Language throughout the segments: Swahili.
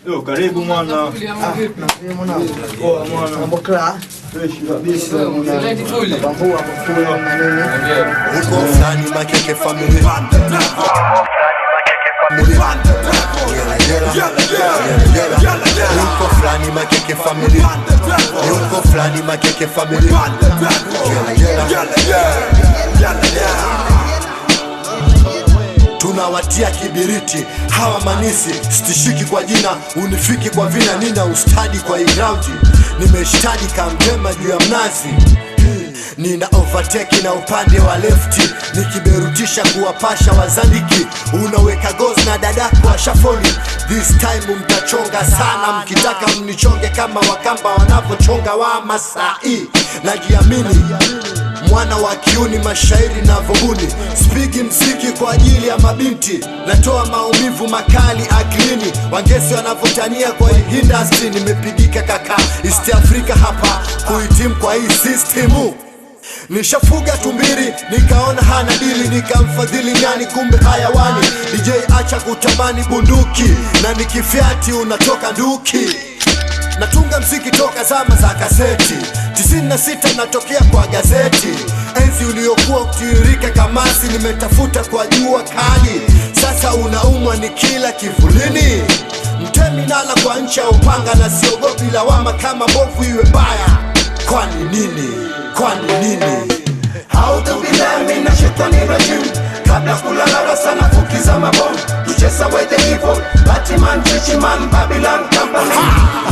Yo, karibu mwana. Mwana. Mbokla. Fresh kabisa mwana. Bambua mfua na nini? Uko flani makeke family. Uko flani makeke family. Uko flani makeke family. Tunawatia kibiriti hawa manisi, stishiki kwa jina, unifiki kwa vina, nina ustadi kwa igrauti. Nimeshtadi kamtema juu ya mnazi, nina overtake na upande wa lefti, nikiberutisha kuwapasha wazandiki. Unaweka gozi na dadako wa shafoli. This time mtachonga sana, mkitaka mnichonge kama wakamba wanavochonga wa Masai. Najiamini mwana wa kiuni, mashairi na vobuni. Spigi mziki kwa ajili ya mabinti, natoa maumivu makali akilini. Wangesi wanavotania kwa hii industry, nimepigika kaka East Africa hapa kuhitimu kwa hii systemu. Nishafuga tumbiri, nikaona hana dili, nikamfadhili nyani kumbe hayawani. DJ acha kutamani bunduki, na nikifyati unatoka nduki. Natunga mziki toka zama za kaseti, 96 natokea kwa gazeti. Enzi uliokuwa ukitiririka kamasi, nimetafuta kwa jua kali. Sasa unaumwa ni kila kivulini. Mtemi nala kwa ncha ya upanga, na siogopi lawama kama bovu iwe baya. Kwani nini? Kwani nini? A'udhu billahi minash shaitani rajim. Kabla kulala sana fukiza mabomu. To chase away the evil, Batman, Chichiman, Babylon company.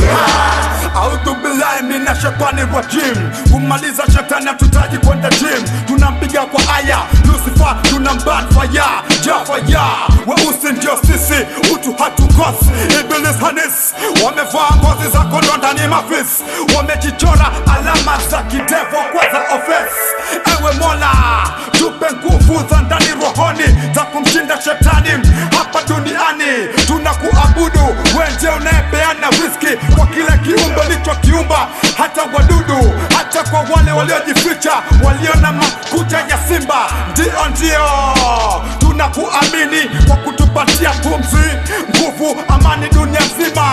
Yeah. A'udhu billahi minash shaitani rajim. Kumaliza shetani hatutaji kwenda gym. Tunampiga kwa aya Lucifer, tunambad fire Jafaya. Weusi ndio sisi, utu hatukosi. Iblis hanis, wamevaa ngozi za kondoo ndani mafisi. Wamejichora alama za kidevo kwa za office. Ewe Mola, tupe nguvu za ndani rohoni, za kumshinda shetani hapa duniani. Tunakuabudu, wewe ndiye unayepeana riziki kwa kila kiumbe ulichokiumba, hata wadudu, hata kwa wale waliojificha, walio na makucha ya simba. Ndio tunakuamini kwa kutupatia pumzi, nguvu, amani dunia nzima.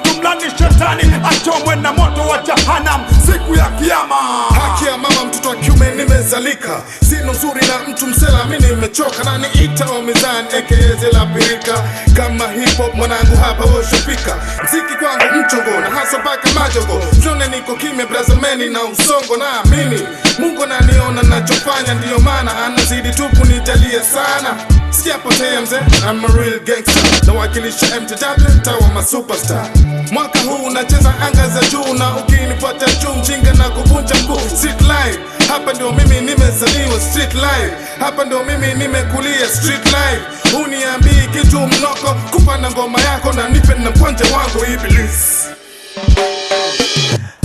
Tumlani shetani achomwe na moto wa Jahannam siku ya kiyama. Haki ya mama mtoto wa kiume nimezalika, sina nzuri na mtu msela mimi nimechoka. Na niita omezani ekeze la pirika, kama hip hop mwanangu hapa woshofika. Mziki kwangu mchongo na hasa paka majogo. Jone niko kimya brazameni na usongo, na amini Mungu ananiona nachofanya, ndiyo maana anazidi tu kunijalia sana. Sijapotea mzee, I'm a real gangster. Nawakilisha MTW, tawa ma superstar. Mwaka huu nacheza anga za juu, na ukinipata juu mjinga na kuvunja mguu. Street life, hapa ndio mimi nimezaliwa. Street life, hapa ndio mimi nimekulia. Street life, uniambii kitu mnoko, kupanda ngoma yako na nipe na mkwanja wangu Iblis.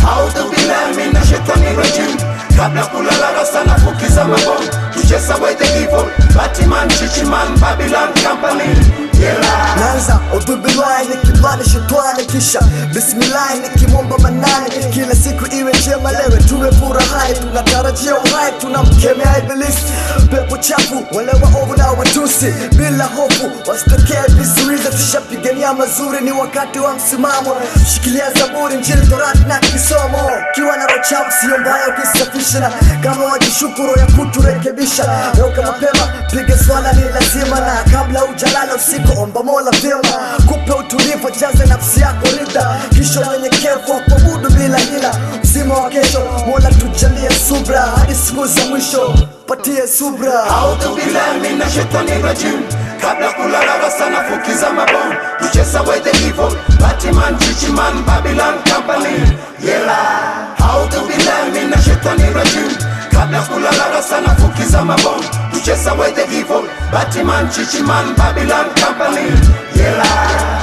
A'udhu billahi minash shaitani rajim. Kabla kulala sana fukiza mabomu. To chase away the evil, Batman, Chichiman, Babylon company. Yeah. Nanza utubilwai nikibali shetwani, kisha bismillah nikimomba manani. Kila siku iwe njema, lewe tuwe furahani. Tunatarajia uhai, tunamkemea Ibilisi, pepo chafu, wale waovu na watusi. Bila hofu wasitokee visuiza, tushapigania mazuri, ni wakati wa msimamo. Shikilia Zaburi, Injili, Torati na kisomo. Kiwa na roho chafu sio mbaya ukisafisha, na kama wajishukuru ya kuturekebisha. Leo mapema piga swala ni lazima, na kabla ujalala usiku omba Mola vyema. Kupe utulivu, jaze nafsi yako ridha, kisha unyenyekevu wa kuabudu bila hila. Uzima wa kesho Mola tujalie subra, hadi siku za mwisho patie subra. A'udhu billahi minash shaitani rajim. Kabla kulala sana fukiza mabomu. To chase away the evil, Batman, Chichiman, Babylon company. Yeah. A'udhu billahi minash shaitani rajim. Kabla kulala sana fukiza mabomu. To chase away the evil, Batman, Chichiman, Babylon company. Yeah.